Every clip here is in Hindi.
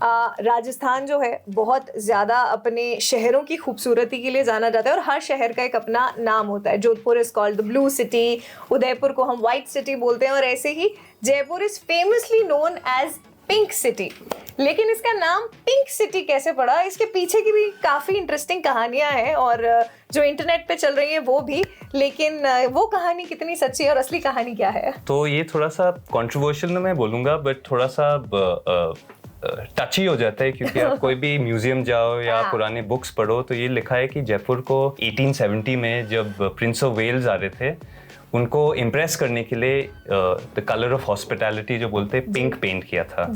राजस्थान जो है बहुत ज़्यादा अपने शहरों की खूबसूरती के लिए जाना जाता है और हर शहर का एक अपना नाम होता है। Jodhpur is called the blue city, Udaipur को हम वाइट सिटी बोलते हैं और ऐसे ही Jaipur is famously known as pink city. लेकिन इसका नाम पिंक सिटी कैसे पड़ा, इसके पीछे की भी काफ़ी इंटरेस्टिंग कहानियां हैं और जो इंटरनेट पे चल रही है वो भी, लेकिन वो कहानी कितनी सच्ची है और असली कहानी क्या है? तो ये थोड़ा सा कंट्रोवर्शियल मैं बोलूँगा, बट थोड़ा सा टची हो जाता है क्योंकि आप कोई भी म्यूजियम जाओ या पुराने बुक्स पढ़ो तो ये लिखा है कि जयपुर को 1870 में जब प्रिंस ऑफ वेल्स आ रहे थे उनको इम्प्रेस करने के लिए द कलर ऑफ हॉस्पिटैलिटी जो बोलते हैं पिंक पेंट किया था।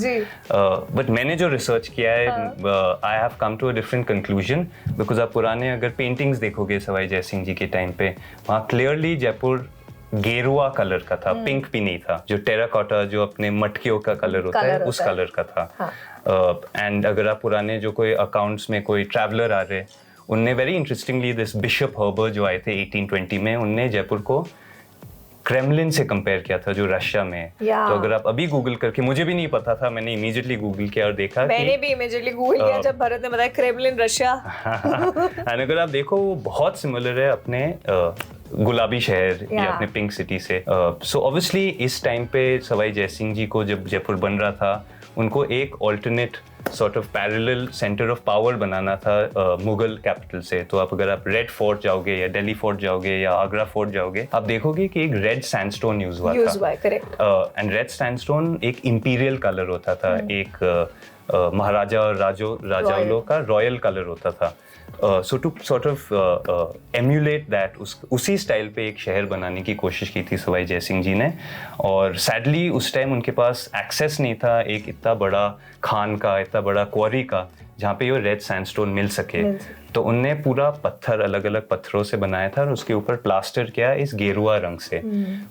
बट मैंने जो रिसर्च किया है I have come to a different conclusion, because आप पुराने अगर पेंटिंग्स देखोगे सवाई जयसिंह जी के टाइम पे, वहाँ क्लियरली जयपुर गेरुआ कलर का था, पिंक भी नहीं था। जो टेराकोटा जो अपने मटकियों का कलर होता है उस कलर का था। एंड अगर आप पुराने जो कोई अकाउंट्स में कोई ट्रैवलर आ रहे, उनने वेरी इंटरेस्टिंगली दिस बिशप हर्बर जो आए थे 1820 में, उनने जयपुर को क्रेमलिन से कंपेयर किया था जो रशिया में है। तो अगर आप अभी गूगल करके, मुझे भी नहीं पता था, मैंने इमीडिएटली गूगल किया और देखा, मैंने भी इमीडिएटली गूगल किया जब भरत ने बताया क्रेमलिन रशिया। एंड अगर आप देखो वो बहुत सिमिलर है अपने गुलाबी शहर या अपने पिंक सिटी से। सो ऑब्वियसली इस टाइम पे सवाई जयसिंह जी को जब जयपुर बन रहा था, उनको एक alternate sort of parallel centre of power बनाना था मुगल कैपिटल से। तो अगर आप रेड फोर्ट जाओगे या दिल्ली फोर्ट जाओगे या आगरा फोर्ट जाओगे, आप देखोगे कि एक रेड सैंडस्टोन यूज हुआ था। एंड रेड सैंडस्टोन एक इंपीरियल कलर होता था, एक महाराजा और राजाओं का रॉयल कलर होता था। So to sort of emulate that, उसी स्टाइल पे एक शहर बनाने की कोशिश की थी सवाई जयसिंह जी ने। और सैडली उस टाइम उनके पास एक्सेस नहीं था एक इतना बड़ा खान का, इतना बड़ा क्वारी का, जहाँ पे ये रेड सैंडस्टोन मिल सके। तो उनने पूरा पत्थर अलग अलग पत्थरों से बनाया था और उसके ऊपर प्लास्टर किया इस गेरुआ रंग से।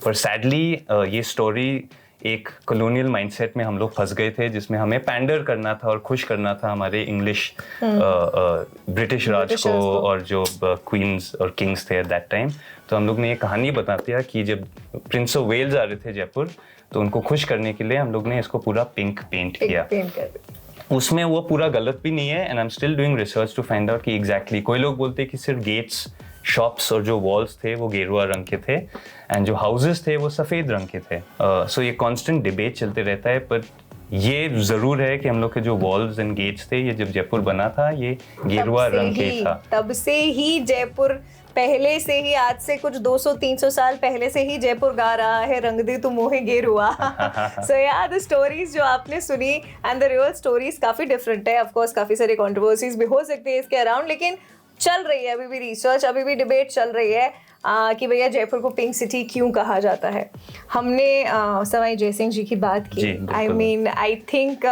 पर सैडली ये स्टोरी एक कॉलोनियल माइंडसेट में हम लोग फंस गए थे, जिसमें हमें पैंडर करना था और खुश करना था हमारे इंग्लिश ब्रिटिश राज को और जो क्वींस और किंग्स थे एट दैट टाइम। तो हम लोग ने ये कहानी बता दिया कि जब प्रिंस ऑफ वेल्स आ रहे थे जयपुर, तो उनको खुश करने के लिए हम लोग ने इसको पूरा पिंक पेंट किया। उसमें वो पूरा गलत भी नहीं है, and I am still doing research to find out कि एग्जैक्टली कोई लोग बोलते हैं कि सिर्फ गेट्स, शॉप्स और जो वॉल्स थे वो गेरुआ रंग के थे एंड जो हाउसेस थे वो सफ़ेद रंग के थे। सो ये कांस्टेंट डिबेट चलते रहता है, पर ये ज़रूर है कि हम लोग के जो वॉल्स एंड गेट्स थे, ये जब जयपुर बना था ये गेरुआ रंग के था। तब से ही जयपुर पहले से ही, आज से कुछ 200-300 साल पहले से ही जयपुर गा रहा है रंग दे तू मोहे गेरुआ। सो यार द स्टोरीज जो आपने सुनी एंड द रियल स्टोरीज काफ़ी डिफरेंट है। ऑफ कोर्स काफ़ी सारी कंट्रोवर्सीज भी हो सकती है इसके अराउंड, लेकिन चल रही है अभी भी रिसर्च, अभी भी डिबेट चल रही है कि भैया जयपुर को पिंक सिटी क्यों कहा जाता है। हमने सवाई जयसिंह जी की बात की। आई थिंक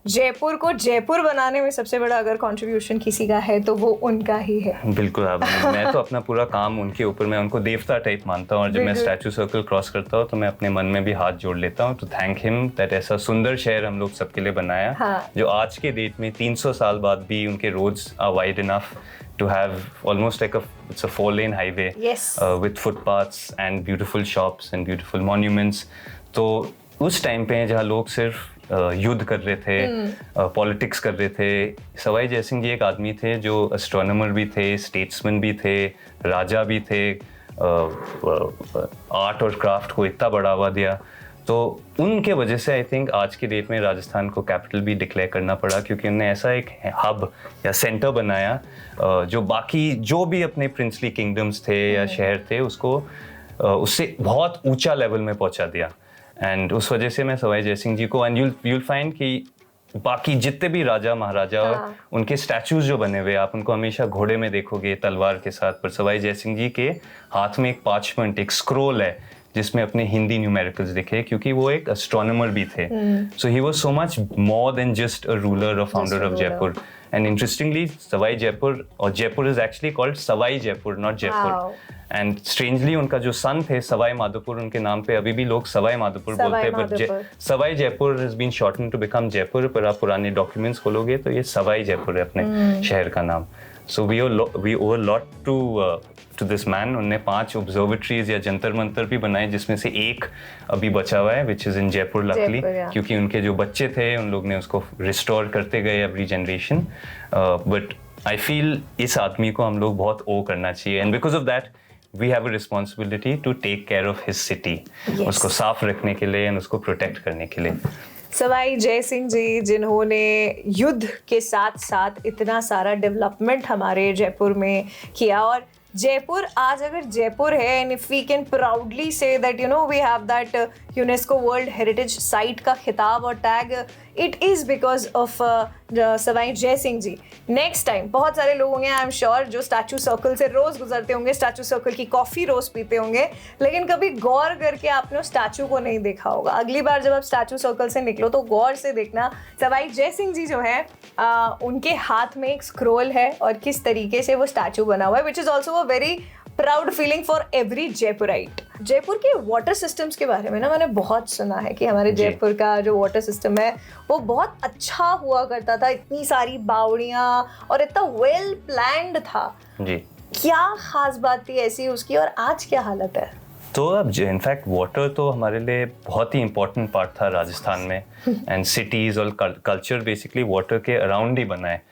जयपुर को जयपुर बनाने में सबसे बड़ा अगर कंट्रीब्यूशन किसी का है तो वो उनका ही है। बिल्कुल आप मैं तो अपना पूरा काम उनके ऊपर, मैं उनको देवता टाइप मानता हूँ और जब मैं स्टैचू सर्कल क्रॉस करता हूँ तो मैं अपने मन में भी हाथ जोड़ लेता हूँ टू थैंक हिम दैट ऐसा सुंदर शहर हम लोग सबके लिए बनाया, जो आज के डेट में 300 साल बाद भी उनके roads are wide enough to have almost like it's a 4-lane highway with footpaths and beautiful shops and beautiful monuments। तो उस टाइम पे जहाँ लोग सिर्फ युद्ध कर रहे थे, पॉलिटिक्स कर रहे थे, सवाई जयसिंह जी एक आदमी थे जो एस्ट्रोनॉमर भी थे, स्टेट्समैन भी थे, राजा भी थे, आर्ट और क्राफ्ट को इतना बढ़ावा दिया। तो उनके वजह से आई थिंक आज की डेट में राजस्थान को कैपिटल भी डिक्लेयर करना पड़ा, क्योंकि उन्होंने ऐसा एक हब या सेंटर बनाया जो बाकी जो भी अपने प्रिंसली किंगडम्स थे या शहर थे उसको उससे बहुत ऊंचा लेवल में पहुंचा दिया। एंड उस वजह से मैं सवाई जयसिंह जी को, एंड you'll find कि बाकी जितने भी राजा महाराजा उनके स्टैचूज जो बने हुए आप उनको हमेशा घोड़े में देखोगे तलवार के साथ, पर सवाई जयसिंह जी के हाथ में एक पार्चमेंट, एक स्क्रोल है जिसमें अपने हिंदी न्यूमेरिकल्स दिखे, क्योंकि वो एक एस्ट्रोनॉमर भी थे। So he was so much more than just a ruler और founder of Jaipur. And interestingly Sawai Jaipur, और Jaipur is actually called Sawai Jaipur, not Jaipur. And strangely उनका जो सन थे सवाई माधोपुर, उनके नाम पे अभी भी लोग सवाई माधोपुर बोलते हैं, but Sawai Jaipur has been shorten to become Jaipur. पर आप पुराने डॉक्यूमेंट्स खोलोगे तो ये सवाई जयपुर है अपने शहर का नाम। So we owe a lot to this man. उन्होंने 5 ऑब्जर्वेटरीज या जंतर मंतर भी बनाए, जिसमें से एक अभी बचा हुआ है, which is in Jaipur luckily, क्योंकि उनके जो बच्चे थे उन लोग ने उसको रिस्टोर करते गए every generation. But I feel इस आदमी को हम लोग बहुत ओ करना चाहिए, and because of that we have a responsibility to take care of his city, उसको साफ रखने के लिए एंड उसको प्रोटेक्ट करने के लिए. सवाई जय सिंह जी, जिन्होंने युद्ध के साथ साथ इतना सारा डेवलपमेंट हमारे जयपुर में किया, और जयपुर आज अगर जयपुर है, and if we can proudly say that you know we have that UNESCO world heritage site का खिताब और tag, it is because of Sawai Jai Singh ji. Next time बहुत सारे लोग होंगे आई एम श्योर जो स्टैचू सर्कल से रोज़ गुजरते होंगे, स्टैचू सर्कल की कॉफ़ी रोज़ पीते होंगे, लेकिन कभी गौर करके आपने उस स्टैचू को नहीं देखा होगा. अगली बार जब आप स्टैचू सर्कल से निकलो तो गौर से देखना सवाई जय सिंह जी जो है उनके हाथ में एक स्क्रोल है और किस तरीके से वो स्टैचू बना हुआ है, which is also a very proud feeling for every Jaipurite. Jaipur के वाटर सिस्टम्स के बारे में ना मैंने बहुत सुना है कि हमारे जयपुर का जो वाटर सिस्टम है वो बहुत अच्छा हुआ करता था, इतनी सारी बावड़ियाँ और इतना वेल प्लान्ड था जी. क्या खास बात थी ऐसी उसकी और आज क्या हालत है? तो अब इनफैक्ट वाटर तो हमारे लिए बहुत ही इम्पोर्टेंट पार्ट था राजस्थान में, एंड सिटीज़ और कल्चर बेसिकली वाटर के अराउंड ही बना है.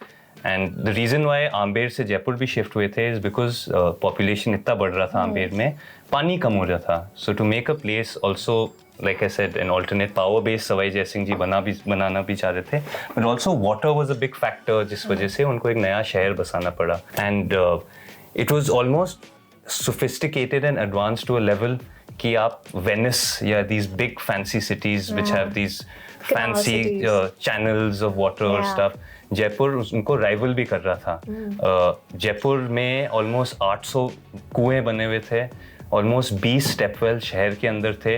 And the reason why Amber से जयपुर भी शिफ्ट हुए थे इज़ बिकॉज पॉपुलेशन इतना बढ़ रहा था आम्बेर में, पानी कम हो रहा था. So to make a place also like I said an alternate power based Sawai Jai Singh ji बनाना भी चाह रहे थे, but also water was a big factor, जिस वजह से उनको एक नया शहर बसाना पड़ा. And it was almost sophisticated and advanced to a level कि आप वेनिस या these big fancy cities which have these fancy channels of water और stuff, जयपुर उनको राइवल भी कर रहा था. जयपुर में ऑलमोस्ट 800 कुएं बने हुए थे, ऑलमोस्ट 20 स्टेपवेल शहर के अंदर थे,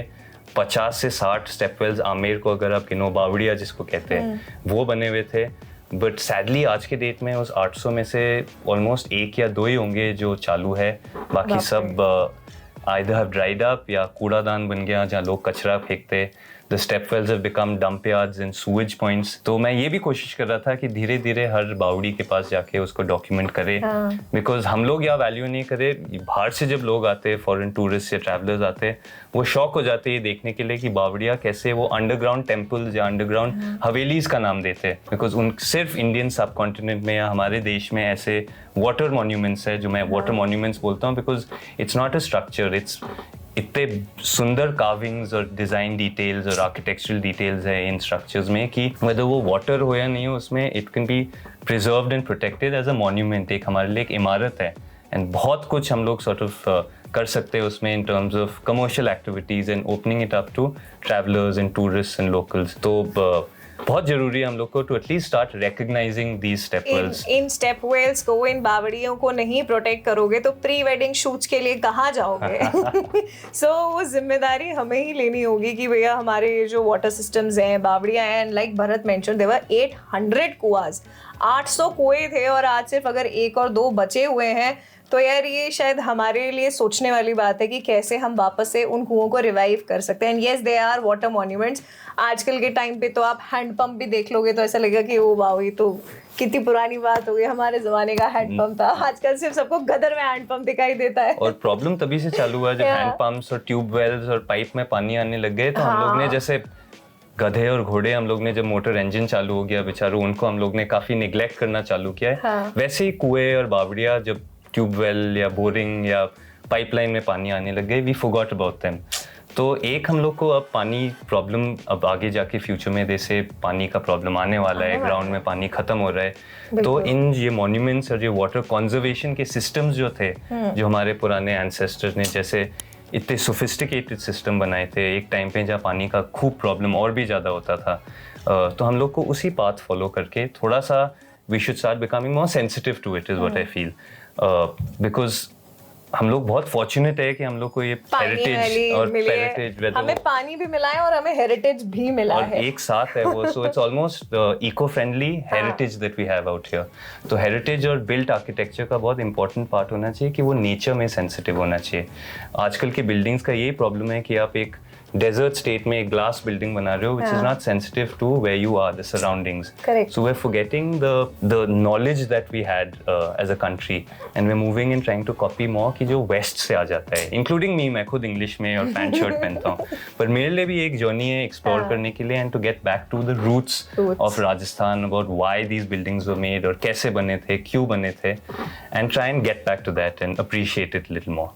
50 से 60 स्टेपवेल्स आमेर को अगर आप गिनो, बावड़िया जिसको कहते हैं, वो बने हुए थे. बट सैडली आज के डेट में उस 800 में से ऑलमोस्ट 1 या 2 ही होंगे जो चालू है, बाकी सब आइदर हैव ड्राइड अप या कूड़ादान बन गया जहाँ लोग कचरा फेंकते. The stepwells have become dump yards and sewage points. तो मैं ये भी कोशिश कर रहा था कि धीरे धीरे हर बावड़ी के पास जाके उसको डॉक्यूमेंट करे, बिकॉज हम लोग यहाँ वैल्यू नहीं करे. बाहर से जब लोग आते, फॉरेन टूरिस्ट या ट्रैवलर्स आते, वो शौक हो जाते ये देखने के लिए कि बावड़िया कैसे वो अंडरग्राउंड टेम्पल्स या अंडरग्राउंड हवेलीज का नाम देते, बिकॉज उन सिर्फ इंडियन सब कॉन्टिनेंट में या हमारे देश में ऐसे वाटर मॉन्यूमेंट्स है, जो मैं वाटर मॉन्यूमेंट्स बोलता हूँ, because it's not a structure, it's इतने सुंदर कार्विंग्स और डिज़ाइन डिटेल्स और आर्किटेक्चरल डिटेल्स है इन स्ट्रक्चर्स में कि whether वो वाटर हो या नहीं हो, उसमें it can be preserved and protected as a monument. एक हमारे लिए एक इमारत है, एंड बहुत कुछ हम लोग सॉर्ट ऑफ कर सकते हैं उसमें in terms of commercial activities and opening it up to travellers and tourist and locals. तो बहुत जरूरी है हम लोग को to at least start recognising these stepwells. इन स्टेपवेल्स को, इन बावड़ियों को नहीं प्रोटेक्ट करोगे तो प्री वेडिंग शूट्स के लिए कहाँ जाओगे? सो वो जिम्मेदारी हमें ही लेनी होगी कि भैया हमारे जो वाटर सिस्टम्स हैं, बावड़ियाँ हैं, लाइक भरत मेंशन देवर 800 कुआस, 800 कुएं थे और आज सिर्फ अगर 1 और 2 बचे हुए हैं, तो यार ये शायद हमारे लिए सोचने वाली बात है कि कैसे हम वापस से उन कुओं को रिवाइव कर सकते हैं. And yes they are water monuments. आजकल के टाइम पे तो आप हैंडपंप भी देख लोगे तो ऐसा लगेगा कि वो वाह, ये तो कितनी पुरानी बात हो गई, हमारे जमाने का हैंडपंप था. आजकल सिर्फ सबको गदर में हैंडपंप दिखाई देता है. और प्रॉब्लम तभी से चालू हुआ जब हैंडपंप्स और ट्यूबवेल्स और पाइप में पानी आने लग गए, तो हम लोग ने जैसे गधे और घोड़े, हम लोग ने जब मोटर इंजन चालू हो गया बेचारों, उनको हम लोग ने काफी निग्लेक्ट करना चालू किया है. वैसे ही कुएं और बावड़िया जब ट्यूबवेल या बोरिंग या पाइपलाइन में पानी आने लग गए, वी फॉरगॉट अबाउट देम. तो एक हम लोग को अब पानी प्रॉब्लम, अब आगे जाके फ्यूचर में जैसे पानी का प्रॉब्लम आने वाला है, ग्राउंड में पानी खत्म हो रहा है, तो इन ये मॉन्यूमेंट्स और ये वाटर कंजर्वेशन के सिस्टम्स जो थे, जो हमारे पुराने एंसेस्टर्स ने जैसे इतने सोफिस्टिकेटेड सिस्टम बनाए थे एक टाइम पे जहाँ पानी का खूब प्रॉब्लम और भी ज़्यादा होता था, तो हम लोग को उसी पाथ फॉलो करके थोड़ा सा we should start becoming more sensitive to it, is what I feel. Because हम लोग बहुत फॉर्चुनेट है कि हम लोग को ये हेरिटेज और हेरिटेज, हमें पानी भी मिला है और हमें हेरिटेज भी मिला है, एक साथ है वो. So it's almost eco friendly heritage that we have out here. तो हेरिटेज और बिल्ट आर्किटेक्चर का बहुत इंपॉर्टेंट पार्ट होना चाहिए कि वो नेचर में सेंसिटिव होना चाहिए. आजकल के बिल्डिंग्स का यही प्रॉब्लम है कि आप एक डेजर्ट स्टेट में एक ग्लास बिल्डिंग बना रहे हो which is not sensitive to where you are, the surroundings. Correct. So we're forgetting the knowledge that we had as a country and we're moving and trying to copy more कि जो west से आ जाता है, including me, मैं खुद इंग्लिश में और पैंट शर्ट पहनता हूँ, पर मेरे लिए भी एक जर्नी है एक्सप्लोर करने के लिए and to get back to the roots of Rajasthan, about why these buildings were made और कैसे बने थे, क्यों बने थे, and try and get back to that and appreciate it a little more.